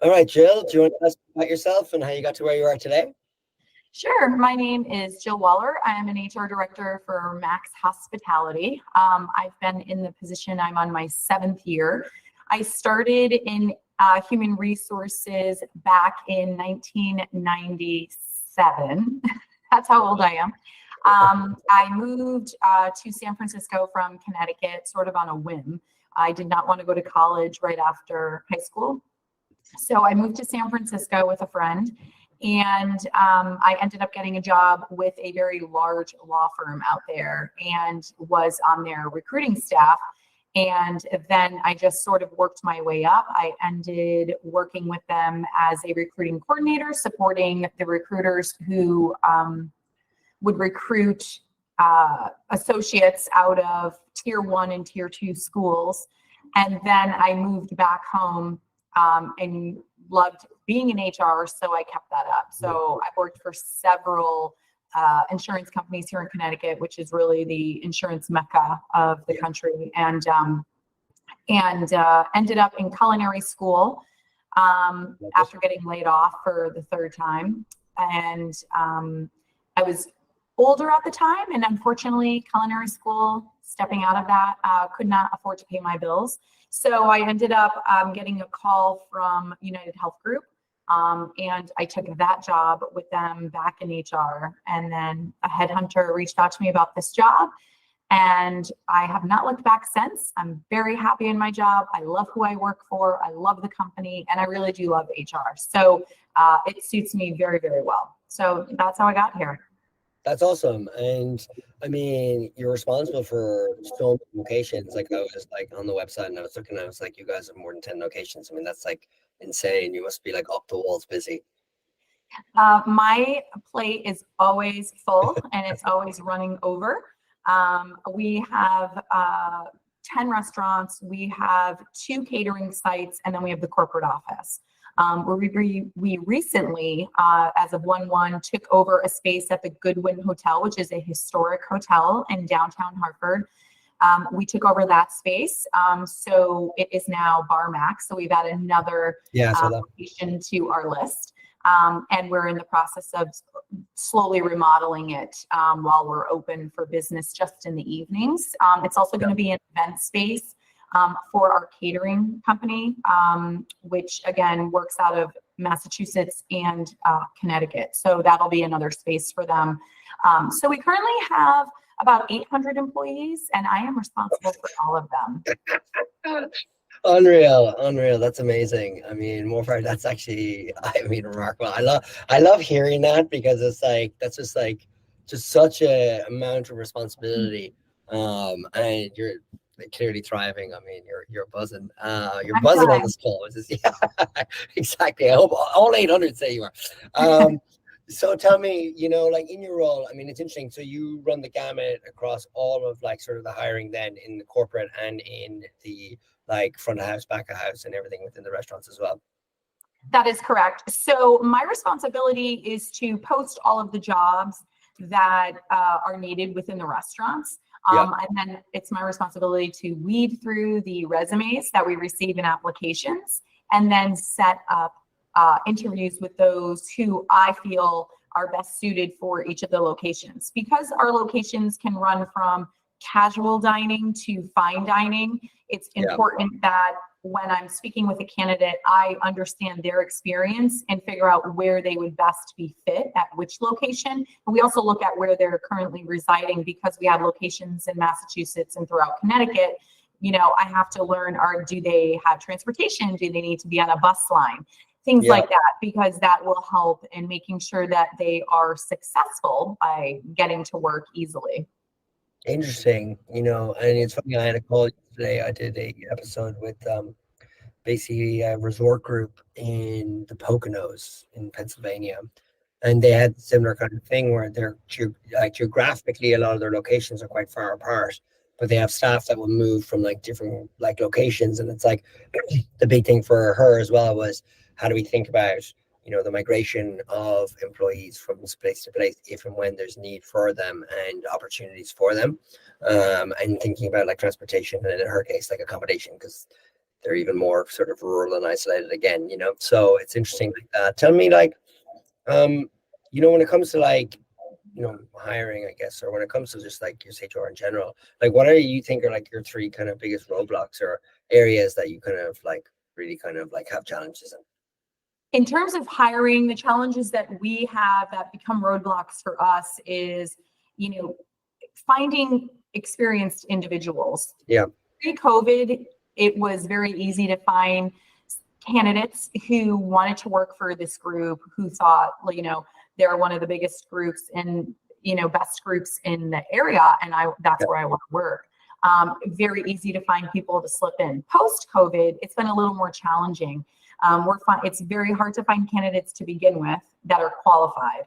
All right, Jill, do you want to tell us about yourself and how you got to where you are today? Sure. My name is Jill Waller. I am an HR director for Max Hospitality. I've been in the position, I'm on my 7th year. I started in human resources back in 1997. That's how old I am. I moved to San Francisco from Connecticut sort of on a whim. I did not want to go to college right after high school. So I moved to San Francisco with a friend, and I ended up getting a job with a very large law firm out there and was on their recruiting staff. And then I just sort of worked my way up. I ended working with them as a recruiting coordinator, supporting the recruiters who would recruit associates out of tier 1 and tier 2 schools. And then I moved back home and loved being in HR, so I kept that up. So I've worked for several insurance companies here in Connecticut, which is really the insurance mecca of the country, and ended up in culinary school after getting laid off for the 3rd time. And I was older at the time, and unfortunately, culinary school, stepping out of that, could not afford to pay my bills. So I ended up getting a call from United Health Group, and I took that job with them back in HR. And then a headhunter reached out to me about this job, and I have not looked back since. I'm very happy in my job. I love who I work for. I love the company, and I really do love HR. So it suits me very, very well. So that's how I got here. That's awesome. And I mean, you're responsible for so many locations. Like I was like on the website and I was looking, I was like, you guys have more than 10 locations. I mean, that's like insane. You must be like up the walls busy. My plate is always full and it's always running over. We have 10 restaurants, we have 2 catering sites, and then we have the corporate office. Where we recently, as of 1/1, took over a space at the Goodwin Hotel, which is a historic hotel in downtown Hartford. We took over that space, so it is now Bar Max. So we've added another location to our list, and we're in the process of slowly remodeling it while we're open for business just in the evenings. It's also going to be an event space for our catering company, which again works out of Massachusetts and Connecticut. So that'll be another space for them. So we currently have about 800 employees, and I am responsible for all of them. Unreal. That's amazing. I mean, that's actually, remarkable. I love hearing that, because it's like, that's just like, just such a amount of responsibility. And you're clearly thriving. I mean, you're buzzing. You're buzzing on this call. Exactly. I hope all 800 say you are. So tell me, like in your role, I mean, it's interesting. So you run the gamut across all of like sort of the hiring then in the corporate and in the like front of house, back of house, and everything within the restaurants as well. That is correct. So my responsibility is to post all of the jobs that are needed within the restaurants. And then it's my responsibility to weed through the resumes that we receive in applications, and then set up interviews with those who I feel are best suited for each of the locations. Because our locations can run from casual dining to fine dining, it's important that when I'm speaking with a candidate, I understand their experience and figure out where they would best be fit at which location. And we also look at where they're currently residing, because we have locations in Massachusetts and throughout Connecticut. I have to learn, do they have transportation? Do they need to be on a bus line? Things like that, because that will help in making sure that they are successful by getting to work easily. Interesting, and it's funny, I had a call today. I did a episode with basically a resort group in the Poconos in Pennsylvania, and they had a similar kind of thing where they're geographically, a lot of their locations are quite far apart, but they have staff that will move from like different like locations, and it's like the big thing for her as well was, how do we think about the migration of employees from place to place, if and when there's need for them and opportunities for them, and thinking about like transportation, and in her case, like accommodation, because they're even more sort of rural and isolated again, you know. So it's interesting like that. Tell me, like, you know, when it comes to like, you know, hiring, I guess, or when it comes to just like your HR in general, like what are you think are like your three kind of biggest roadblocks or areas that you kind of like really kind of like have challenges in? In terms of hiring, the challenges that we have that become roadblocks for us is, you know, finding experienced individuals. Yeah. Pre-COVID, it was very easy to find candidates who wanted to work for this group, who thought, you know, they're one of the biggest groups and, you know, best groups in the area, and that's Yeah. where I want to work. Very easy to find people to slip in. Post-COVID, it's been a little more challenging. It's very hard to find candidates to begin with that are qualified.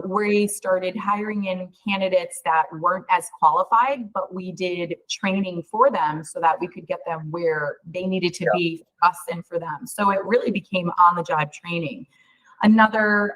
We started hiring in candidates that weren't as qualified, but we did training for them so that we could get them where they needed to be for us and for them. So it really became on-the-job training. Another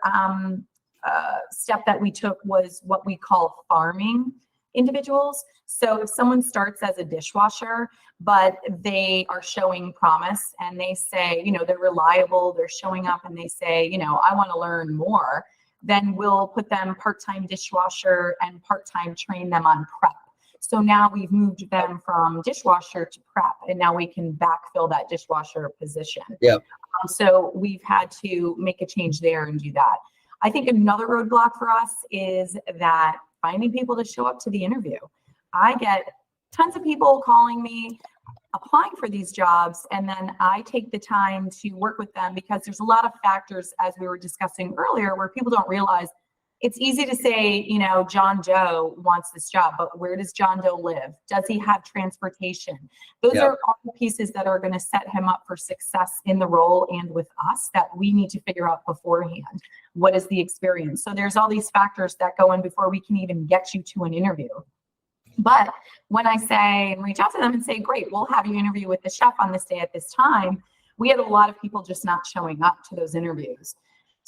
step that we took was what we call farming individuals. So if someone starts as a dishwasher, but they are showing promise and they say, you know, they're reliable, they're showing up and they say, you know, I want to learn more, then we'll put them part-time dishwasher and part-time train them on prep. So now we've moved them from dishwasher to prep, and now we can backfill that dishwasher position. Yeah. So we've had to make a change there and do that. I think another roadblock for us is that finding people to show up to the interview. I get tons of people calling me, applying for these jobs, and then I take the time to work with them because there's a lot of factors, as we were discussing earlier, where people don't realize. It's easy to say, you know, John Doe wants this job, but where does John Doe live? Does he have transportation? Those are all the pieces that are going to set him up for success in the role and with us that we need to figure out beforehand. What is the experience? So there's all these factors that go in before we can even get you to an interview. But when I say and reach out to them and say, great, we'll have you interview with the chef on this day at this time, we had a lot of people just not showing up to those interviews.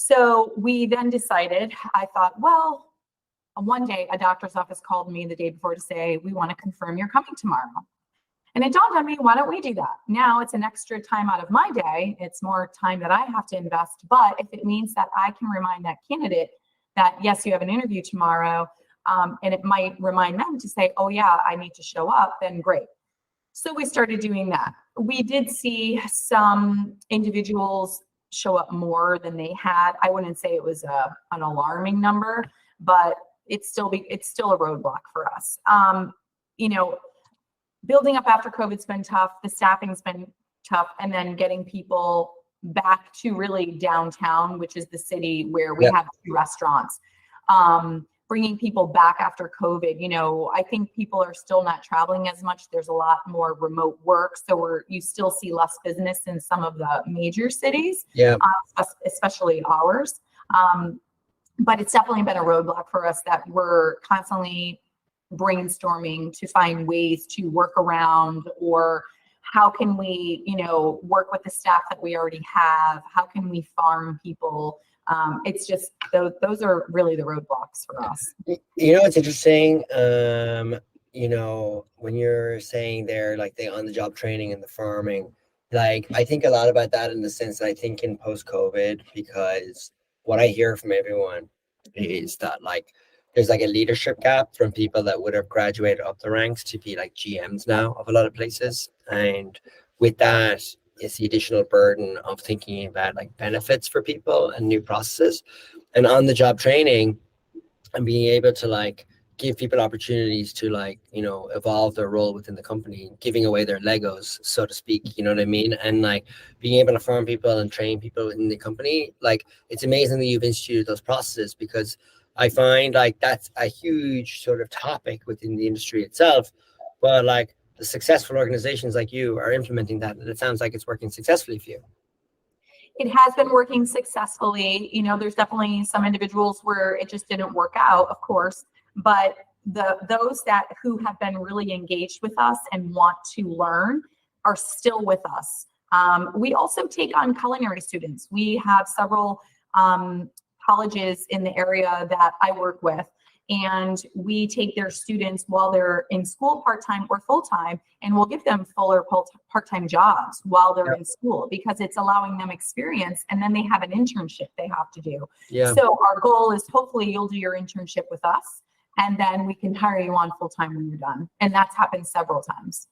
So we then decided, I thought, well, one day a doctor's office called me the day before to say, we want to confirm you're coming tomorrow. And it dawned on me, why don't we do that? Now it's an extra time out of my day. It's more time that I have to invest. But if it means that I can remind that candidate that, yes, you have an interview tomorrow, and it might remind them to say, oh yeah, I need to show up, then great. So we started doing that. We did see some individuals show up more than they had. I wouldn't say it was an alarming number, but it's still a roadblock for us. You know, building up after COVID's been tough. The staffing's been tough, and then getting people back to really downtown, which is the city where we have 2 restaurants. Bringing people back after COVID, you know, I think people are still not traveling as much. There's a lot more remote work. So you still see less business in some of the major cities, especially ours. But it's definitely been a roadblock for us that we're constantly brainstorming to find ways to work around, or how can we, you know, work with the staff that we already have? How can we farm people? It's just those are really the roadblocks for us. You know, it's interesting. You know, when you're saying there, like the on-the-job training and the farming, like I think a lot about that in the sense that I think in post-COVID, because what I hear from everyone is that like there's like a leadership gap from people that would have graduated up the ranks to be like GMs now of a lot of places, and with that, it's the additional burden of thinking about like benefits for people and new processes and on the job training and being able to like give people opportunities to like, you know, evolve their role within the company, giving away their Legos, so to speak, you know what I mean? And like being able to farm people and train people in the company, like it's amazing that you've instituted those processes, because I find like that's a huge sort of topic within the industry itself. But like the successful organizations like you are implementing that, and it sounds like it's working successfully for you. It has been working successfully. You know, there's definitely some individuals where it just didn't work out, of course, but those who have been really engaged with us and want to learn are still with us. We also take on culinary students. We have several colleges in the area that I work with, and we take their students while they're in school part-time or full-time, and we'll give them full or part-time jobs while they're in school, because it's allowing them experience, and then they have an internship they have to do. So our goal is hopefully you'll do your internship with us, and then we can hire you on full-time when you're done. And that's happened several times.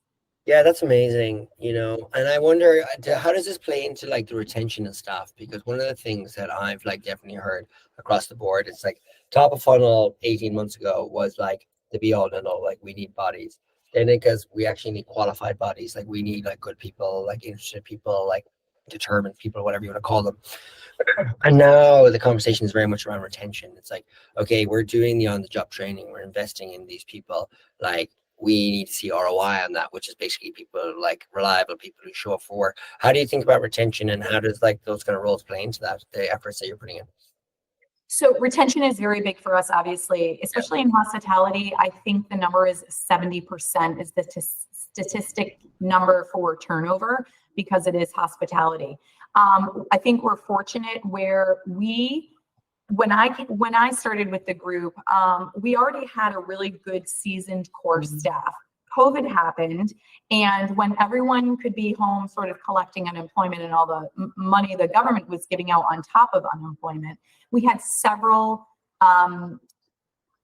Yeah, that's amazing, you know. And I wonder, how does this play into like the retention of staff? Because one of the things that I've like definitely heard across the board, it's like top of funnel 18 months ago was like the be all and all, like we need bodies. Then it goes, we actually need qualified bodies, like we need like good people, like interested people, like determined people, whatever you want to call them. And now the conversation is very much around retention. It's like, okay, we're doing the on-the-job training, we're investing in these people, like we need to see ROI on that, which is basically people like reliable people who show up for work. How do you think about retention, and how does like those kind of roles play into that, the efforts that you're putting in? So retention is very big for us, obviously, especially in hospitality. I think the number is 70% is the statistic number for turnover, because it is hospitality. I think we're fortunate where when I started with the group, we already had a really good seasoned core staff. COVID happened, and when everyone could be home sort of collecting unemployment and all the money the government was giving out on top of unemployment, we had several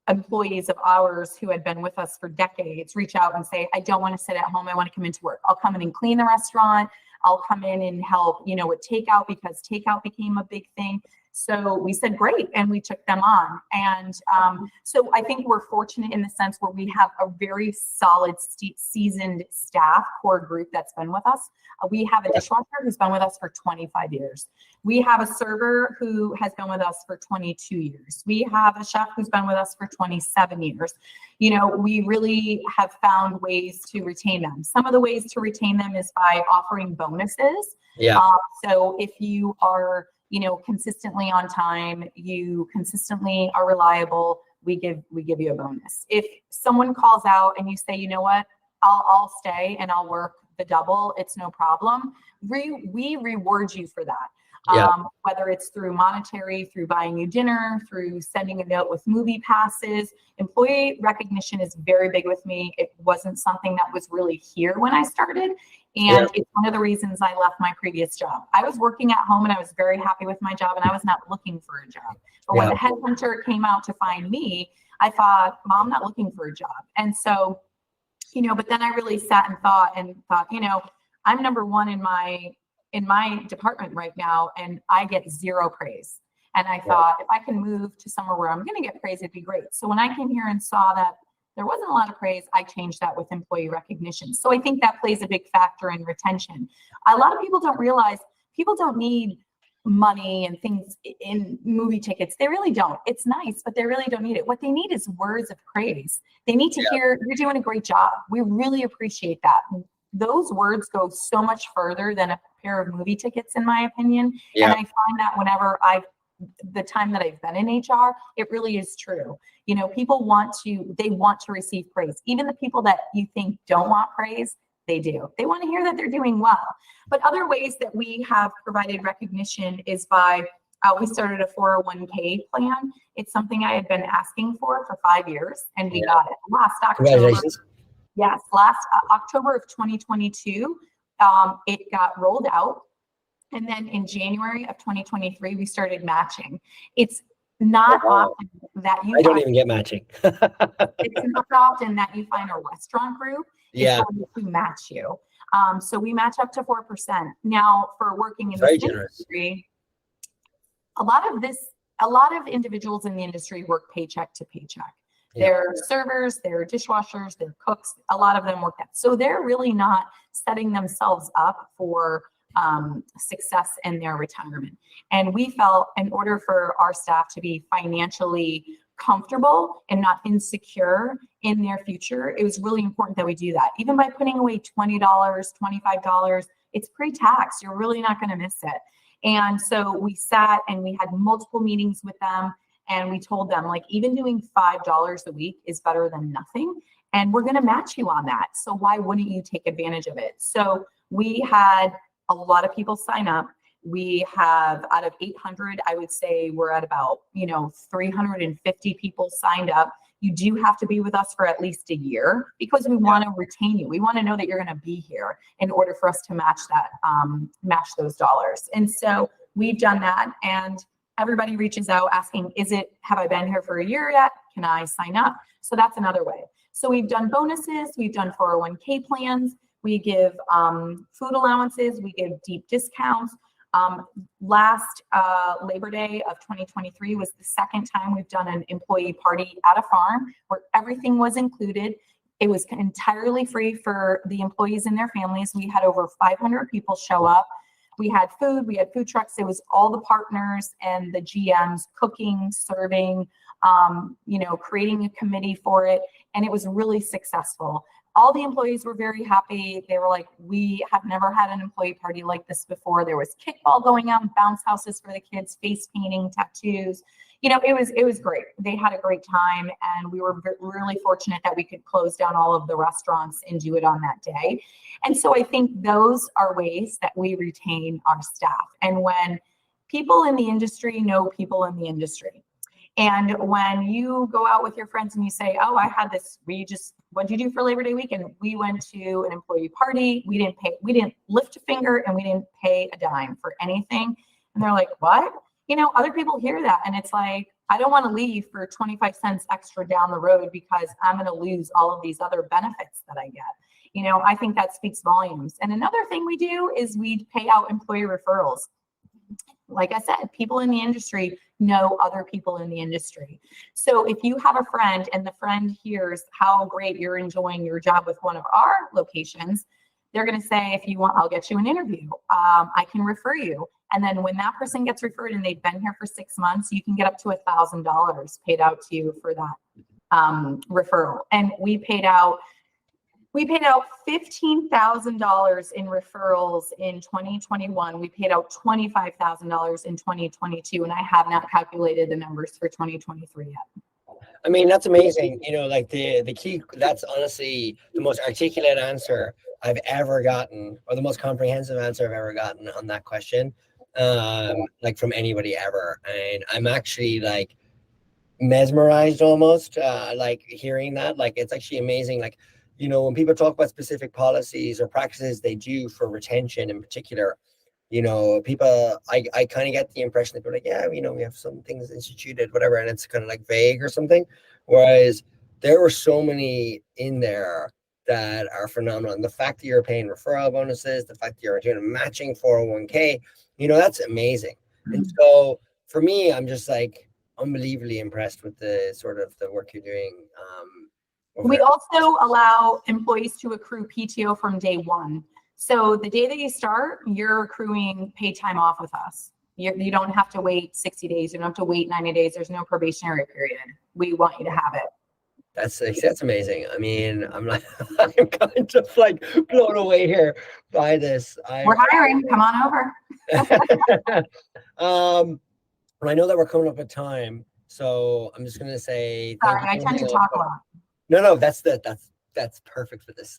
employees of ours who had been with us for decades reach out and say, I don't want to sit at home, I want to come into work. I'll come in and clean the restaurant. I'll come in and help, with takeout, because takeout became a big thing. So we said, great. And we took them on. And so I think we're fortunate in the sense where we have a very solid seasoned staff core group that's been with us. We have a dishwasher who's been with us for 25 years. We have a server who has been with us for 22 years. We have a chef who's been with us for 27 years. We really have found ways to retain them. Some of the ways to retain them is by offering bonuses. So if you are consistently on time, you consistently are reliable, we give you a bonus. If someone calls out and you say, you know what, I'll stay and I'll work the double, it's no problem. We reward you for that. Whether it's through monetary, through buying you dinner, through sending a note with movie passes. Employee recognition is very big with me. It wasn't something that was really here when I started. And it's one of the reasons I left my previous job. I was working at home and I was very happy with my job, and I was not looking for a job. But when the headhunter came out to find me, I thought, well, I'm not looking for a job. And so, but then I really sat and thought, I'm number one in my department right now, and I get zero praise. And I thought, if I can move to somewhere where I'm going to get praise, it'd be great. So when I came here and saw that there wasn't a lot of praise, I changed that with employee recognition. So I think that plays a big factor in retention. A lot of people don't realize people don't need money and things in movie tickets. They really don't. It's nice, but they really don't need it. What they need is words of praise. They need to hear, you're doing a great job. We really appreciate that. Those words go so much further than a pair of movie tickets, in my opinion. And I find that whenever the time that I've been in HR, it really is true. People want to receive praise. Even the people that you think don't want praise, they do. They want to hear that they're doing well. But other ways that we have provided recognition is by, we started a 401k plan. It's something I had been asking for 5 years, and we got it last October. Congratulations. Yes, last October of 2022, it got rolled out. And then in January of 2023, we started matching. It's not often that I don't even get matching. It's not often that you find a restaurant group is going to match you. So we match up to 4%. Now, for working in this industry, a lot of individuals in the industry work paycheck to paycheck. They're servers, they're dishwashers, they're cooks. A lot of them work that. So they're really not setting themselves up for success in their retirement. And we felt in order for our staff to be financially comfortable and not insecure in their future, it was really important that we do that. Even by putting away $20, $25, it's pre-tax. You're really not going to miss it. And so we sat and we had multiple meetings with them, and we told them, like, even doing $5 a week is better than nothing. And we're going to match you on that. So why wouldn't you take advantage of it? So we had a lot of people sign up. We have, out of 800, I would say we're at about, 350 people signed up. You do have to be with us for at least a year because we want to retain you. We want to know that you're going to be here in order for us to match those dollars. And so we've done that, and everybody reaches out asking, have I been here for a year yet? Can I sign up? So that's another way. So we've done bonuses, we've done 401k plans, we give food allowances, we give deep discounts. Last Labor Day of 2023 was the second time we've done an employee party at a farm where everything was included. It was entirely free for the employees and their families. We had over 500 people show up. We had food, we had food trucks. It was all the partners and the GMs cooking, serving, creating a committee for it. And it was really successful. All the employees were very happy. They were like, we have never had an employee party like this before. There was kickball going on, bounce houses for the kids, face painting, tattoos. It was great. They had a great time, and we were really fortunate that we could close down all of the restaurants and do it on that day. And so I think those are ways that we retain our staff. And when people in the industry know people in the industry, and when you go out with your friends and you say, oh, I had this, what'd you do for Labor Day weekend? We went to an employee party. We didn't lift a finger, and we didn't pay a dime for anything. And they're like, what? Other people hear that, and it's like, I don't want to leave for 25 cents extra down the road because I'm going to lose all of these other benefits that I get. I think that speaks volumes. And another thing we do is we pay out employee referrals. Like I said, people in the industry know other people in the industry. So if you have a friend and the friend hears how great you're enjoying your job with one of our locations, they're going to say, if you want, I'll get you an interview. I can refer you. And then when that person gets referred and they've been here for 6 months, you can get up to $1,000 paid out to you for that referral. And we paid out $15,000 in referrals in 2021. We paid out $25,000 in 2022, and I have not calculated the numbers for 2023 yet. I mean, that's amazing. Like the key, that's honestly the most articulate answer I've ever gotten, or the most comprehensive answer I've ever gotten on that question, like from anybody ever. And I'm actually like mesmerized almost, like hearing that. Like, it's actually amazing. Like, when people talk about specific policies or practices they do for retention in particular, people, I kind of get the impression that they're like, yeah, we have some things instituted, whatever, and it's kind of like vague or something. Whereas there were so many in there that are phenomenal. And the fact that you're paying referral bonuses, the fact that you're doing a matching 401k, that's amazing. Mm-hmm. And so for me, I'm just like unbelievably impressed with the sort of the work you're doing. We also allow employees to accrue PTO from day one. So the day that you start, you're accruing paid time off with us. You don't have to wait 60 days. You don't have to wait 90 days. There's no probationary period. We want you to have it. That's amazing. I mean, I'm kind of like blown away here by this. We're hiring. Come on over. Well, I know that we're coming up with time, so I'm just going to say. Sorry, I tend to talk a lot. No, that's perfect for this.